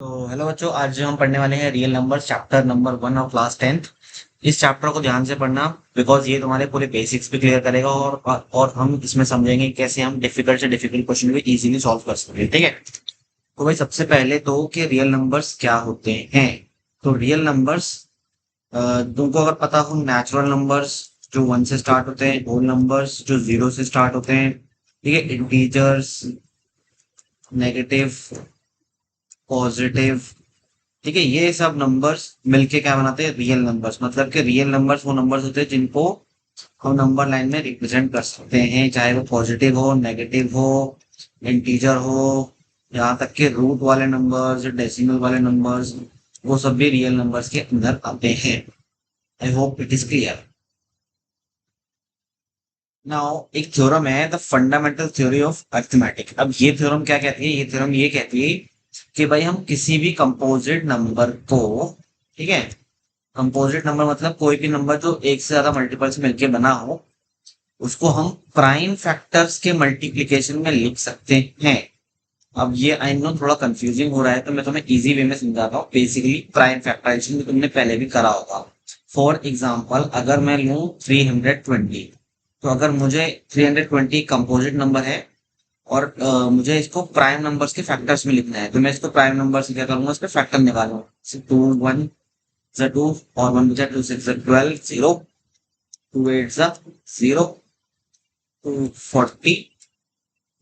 तो हेलो बच्चों, आज जो हम पढ़ने वाले हैं real numbers chapter number 1 of class 10th। इस चैप्टर को ध्यान से पढ़ना, बिकॉज ये तुम्हारे पूरे बेसिक्स भी क्लियर करेगा और हम इसमें समझेंगे कैसे हम डिफिकल्ट से डिफिकल्ट क्वेश्चन भी इजीली सॉल्व कर सकते हैं। ठीक है, तो भाई सबसे पहले तो कि रियल नंबर्स क्या होते हैं। तो रियल नंबर्स तुमको अगर पता हो, नेचुरल नंबर्स जो 1 से स्टार्ट होते हैं, होल नंबर्स जो 0 से स्टार्ट होते हैं, ठीक है, इंटीजर्स, नेगेटिव, पॉजिटिव, ठीक है, ये सब नंबर्स मिलके क्या बनाते हैं, रियल नंबर्स। मतलब कि रियल नंबर्स वो नंबर्स होते हैं जिनको हम नंबर लाइन में रिप्रेजेंट कर सकते हैं, चाहे वो पॉजिटिव हो, नेगेटिव हो, इंटीजर हो, यहाँ तक के रूट वाले नंबर्स, डेसिमल वाले नंबर्स, वो सब भी रियल नंबर्स के अंदर आते हैं। I hope it is clear. Now एक थ्योरम है, the fundamental theory of arithmetic. अब ये थ्योरम क्या कहती है, ये थ्योरम ये कहती है कि भाई हम किसी भी कंपोजिट नंबर को, ठीक है, कंपोजिट नंबर मतलब कोई भी नंबर जो एक से ज्यादा मल्टीपल से मिलके बना हो, उसको हम प्राइम फैक्टर्स के मल्टीप्लिकेशन में लिख सकते हैं। अब ये आई नो थोड़ा कंफ्यूजिंग हो रहा है, तो मैं तुम्हें इजी वे में समझाता हूँ। बेसिकली प्राइम फैक्टराइजेशन तुमने पहले भी करा होगा। फॉर एग्जाम्पल, अगर मैं लूँ 320, तो अगर मुझे 320 कंपोजिट नंबर है और मुझे इसको प्राइम नंबर्स के फैक्टर्स में लिखना है, तो मैं इसको प्राइम नंबर से क्या करूंगा, इसके फैक्टर निकालूंगा। 2 और 1 2 6 12 0, 2 8 0, 240।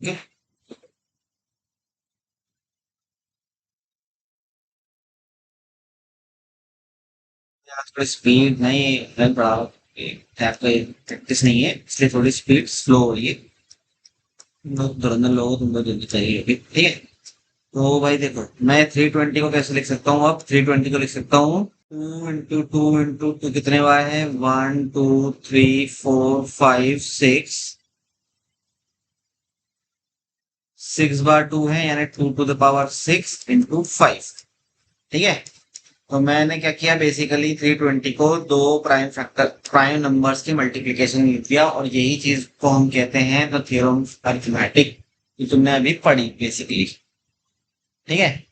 ठीक है, थोड़ी स्पीड नहीं, मैं पढ़ा रहा हूँ, प्रैक्टिस नहीं है इसलिए थोड़ी स्पीड स्लो हो रही है। धुरंधर लोगों को तुमको जल्दी चाहिए अभी, ठीक है। तो भाई देखो, मैं 320 को कैसे लिख सकता हूँ, अब 320 को लिख सकता हूँ 2 इंटू 2 कितने बार है, 1 2 3 4 5 6, 6 बार 2 है, यानी 2 टू द पावर 6 इंटू 5। ठीक है, तो मैंने क्या किया, बेसिकली 320 को दो प्राइम फैक्टर प्राइम नंबर्स के मल्टीप्लिकेशन में लिख दिया, और यही चीज को हम कहते हैं द थ्योरम ऑफ अरिथमेटिक, ये तुमने अभी पढ़ी बेसिकली। ठीक है,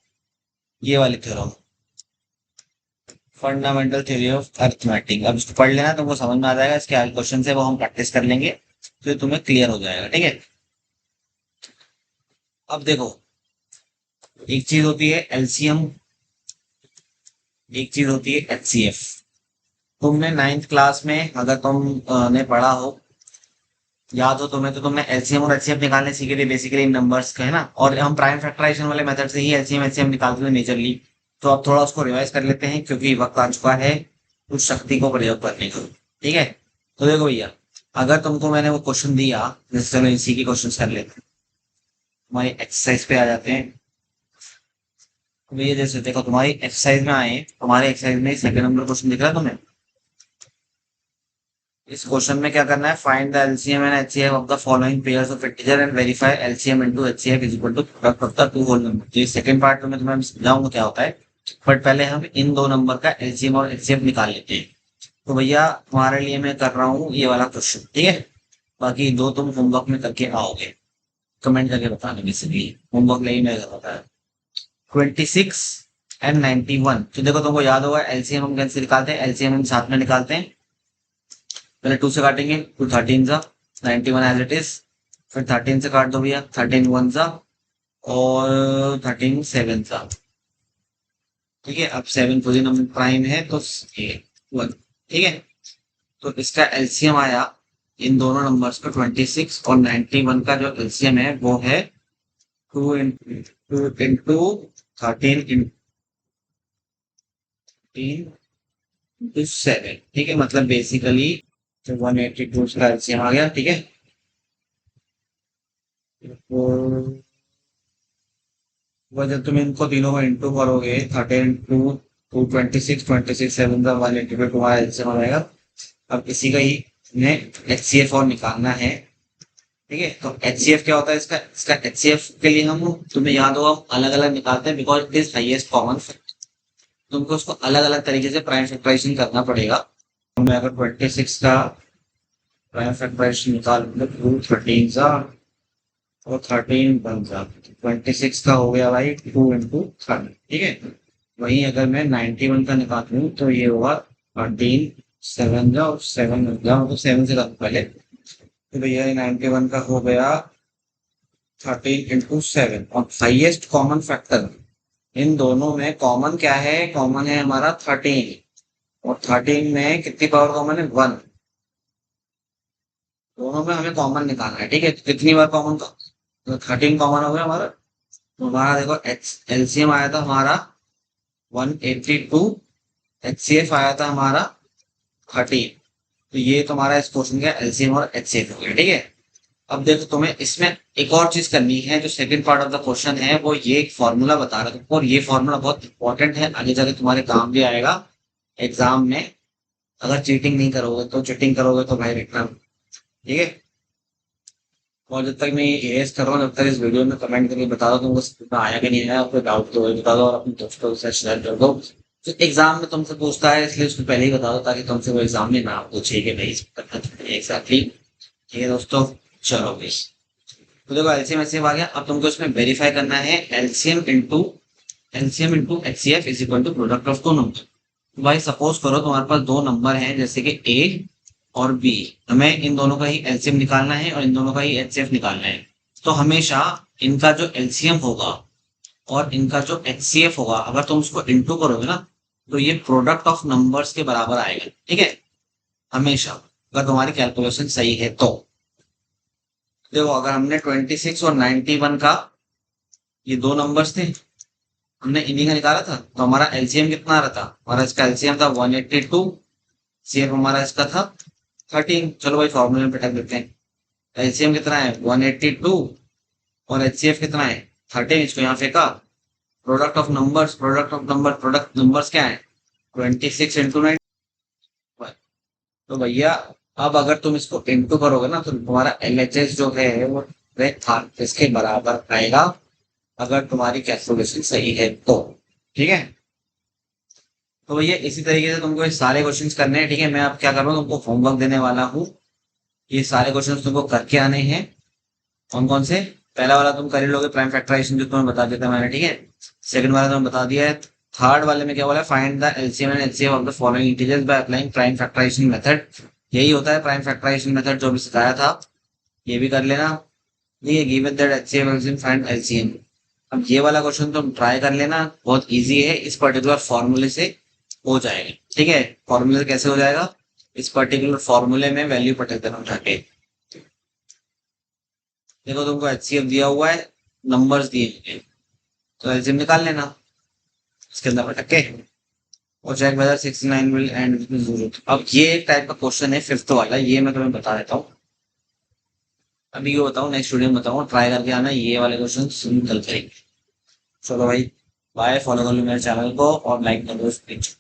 ये वाली theorem, fundamental theory of arithmetic. अब इसको पढ़ लेना, तुमको समझ में आ जाएगा। इसके आगे क्वेश्चन है वो हम प्रैक्टिस कर लेंगे, तो ये तुम्हें क्लियर हो जाएगा। ठीक है, अब देखो, एक चीज होती है एलसीएम, एक चीज होती है एचसीएफ। तुमने 9th क्लास में अगर ने पढ़ा हो, याद हो तुम्हें, तो तुमने एलसीएम और एचसीएफ निकालने सीखे थे बेसिकली इन नंबर्स का, है ना। और हम प्राइम फैक्टराइजेशन वाले मेथड से ही एलसीएम एचसीएफ निकालते थे मेजरली। तो अब थोड़ा उसको रिवाइज कर लेते हैं, क्योंकि वक्त आ चुका है उस शक्ति को प्रयोग करने का। ठीक है, तो देखो भैया, अगर तुमको मैंने वो क्वेश्चन दिया, जैसे चलो इसी के क्वेश्चन कर लेते हैं, हमारी एक्सरसाइज पे आ जाते हैं। तो भैया जैसे देखो, तुम्हारी एक्सरसाइज में आए, तुम्हारे एक्सरसाइज में सेकंड नंबर क्वेश्चन दिख रहा है तुम्हें। इस क्वेश्चन में क्या करना है, find the LCM and HCF of the following pairs of integer and verify LCM into HCF is equal to product of the two whole number. तो ये सेकंड पार्ट में तुम्हें समझाऊंगा क्या होता है, बट पहले हम इन दो नंबर का एलसीएम और एचसीएफ निकाल लेते हैं। तो भैया तुम्हारे लिए मैं कर रहा हूँ ये वाला क्वेश्चन, ठीक है। बाकी दो तुम होमवर्क में करके आओगे, कमेंट करके बताना, बेसिकली होमवर्क नहीं मैं कर रहा था। 26 एंड 91, तो देखो तुमको याद होगा एलसीएम हम कैसे निकालते हैं, एलसीएम हम साथ में निकालते हैं। पहले 2 से काटेंगे, 2 13 जा, 91 एज इट इज। फिर 13 से काट दो भैया, 13 1 जा, और 13 7 जा। ठीक है, अब 7 पोजिशन प्राइम है तो 1, ठीक है। तो इसका एलसीएम आया इन दोनों नंबर्स का 26, और 91 का जो एलसीएम है वो है 2 इंटू 13 इंटू 7। ठीक है, मतलब बेसिकली 182 का एलसीएम आ गया। ठीक है, तो वो जब तुम इनको तीनों को इंटू करोगे, 13 2 2 26 26 7 182 तुम्हारा एलसीएम आ जाएगा। अब इसी का ही हमें एचसीएफ और निकालना है। ठीक है, तो एचसीएफ क्या होता है, इसका इसका एचसीएफ के लिए हम, तुम्हें याद होगा, अलग अलग निकालते हैं because it is highest common factor. तुमको उसको अलग अलग तरीके से प्राइम फैक्टराइजेशन करना पड़ेगा। तो मैं अगर 26 का प्राइम फैक्टराइजेशन निकालूंगा, 2 13 सा और 13 बन जाता, 26 का हो गया भाई 2 into 13, ठीक है। वहीं अगर मैं 91 का निकालूं तो ये होगा 13, 7 जा और 7 जा, मतलब 7 से काफी पहले, तो भैया 91 का हो गया 13 into 7। और हाइएस्ट कॉमन फैक्टर इन दोनों में कॉमन क्या है, कॉमन है हमारा 13, और 13 में कितनी पावर कॉमन है, 1। दोनों में हमें कॉमन निकालना है, ठीक है। तो कितनी बार कॉमन का, तो 13 कॉमन हो गया हमारा। तो हमारा देखो एलसीएम आया था हमारा 182, एचसीएफ आया था हमारा 13। तो ये तुम्हारा इस क्वेश्चन का एलसीएम और एचसीएफ हो गया, ठीक है। अब देखो तुम्हें इसमें एक और चीज करनी है, जो second part of the question है वो ये एक फॉर्मूला बता रहा था, और ये फॉर्मूला बहुत इंपॉर्टेंट है, आगे जाके तुम्हारे काम भी आएगा एग्जाम में। अगर चीटिंग नहीं करोगे तो, चीटिंग करोगे तो भाई देखना, ठीक है। और जब तक मैं ये एएस कर रहा हूँ, जब तक इस वीडियो में कमेंट करके बता दो तुमको समझ में आया कि नहीं आया, कोई डाउट तो बता दो, और अपने दोस्तों के साथ शेयर कर दो। तो एग्जाम में तुमसे पूछता है इसलिए उसको पहले ही बता दो, ताकि तुमसे वो एग्जाम में ना पूछे कि नहीं एग्जैक्टली, ठीक है दोस्तों। चलो भाई, तो देखो एलसीएम एचसीएफ आ गया। अब तुमको इसमें वेरीफाई करना है LCM into HCF is equal to product of दो नंबर। भाई सपोज करो तुम्हारे पास दो नंबर हैं, जैसे कि ए और बी, हमें इन दोनों का ही एलसीएम निकालना है और इन दोनों का ही एचसीएफ निकालना है। तो हमेशा इनका जो एलसीएम होगा और इनका जो एचसीएफ होगा, अगर तुम उसको इंटू करोगे ना, तो ये प्रोडक्ट ऑफ नंबर्स के बराबर आएगा, ठीक है। हमेशा अगर तुम्हारी कैलकुलेशन सही है तो। देखो अगर हमने 26 और 91 का, ये दो नंबर्स थे, हमने इन्हीं का निकाला था, तो हमारा एलसीएम कितना आ रहा था, हमारा इसका एलसीएम था 182, सीएफ हमारा इसका था 13। चलो भाई फॉर्मूले में पटक देते हैं। एलसीएम कितना है 182, और एचसीएफ कितना है 13। इसको यहाँ फेंका, प्रोडक्ट नंबर्स क्या है 26 into 9। तो भैया अब अगर तुम इसको इंटू करोगे ना, तो तुम्हारा एलएचएस जो है वो था इसके बराबर आएगा, अगर तुम्हारी कैलकुलेशन सही है तो, ठीक है। तो भैया इसी तरीके से तुमको ये सारे क्वेश्चंस करने हैं, ठीक है। मैं अब क्या कर रहा हूँ, तुमको होमवर्क देने वाला हूँ। ये सारे क्वेश्चंस तुमको करके आने हैं। कौन कौन से, पहला वाला तुम कर ही लोगे, प्राइम फैक्टराइजेशन, जो तुम्हें बता देता मैंने, ठीक है। सेकंड वाला तुम्हें बता दिया है। थर्ड वाले में क्या बोला है, find the LCM and HCF of the following integers by applying prime factorisation method. यही होता है प्राइम फैक्टराइजेशन मेथड, जो भी सिखाया था, ये भी कर लेना। ये given that HCF LCM find LCM. अब ये वाला क्वेश्चन तुम ट्राई कर लेना, बहुत इजी है, इस पर्टिकुलर फॉर्मूले से हो जाएगा, ठीक है। फॉर्मूले से कैसे हो जाएगा, इस पर्टिकुलर फॉर्मूले में वैल्यू पटक देना उठा के। देखो तुमको एचसीएफ दिया हुआ है, नंबर्स दिए हैं, तो एलसीएम निकाल लेना इसके अंदर पटक के, और check whether 69 will end with 0। अब ये एक टाइप का क्वेश्चन है फिफ्थ वाला, ये मैं तुम्हें बता देता हूँ। अभी ये बताऊँ, नेक्स्ट वीडियो में बताऊँ, ट्राई करके आना, ये वाले क्वेश्चन निकल करेंगे। चलो भाई बाय, फॉलो कर लो मेरे चैनल को और लाइक कर दो इस पेज।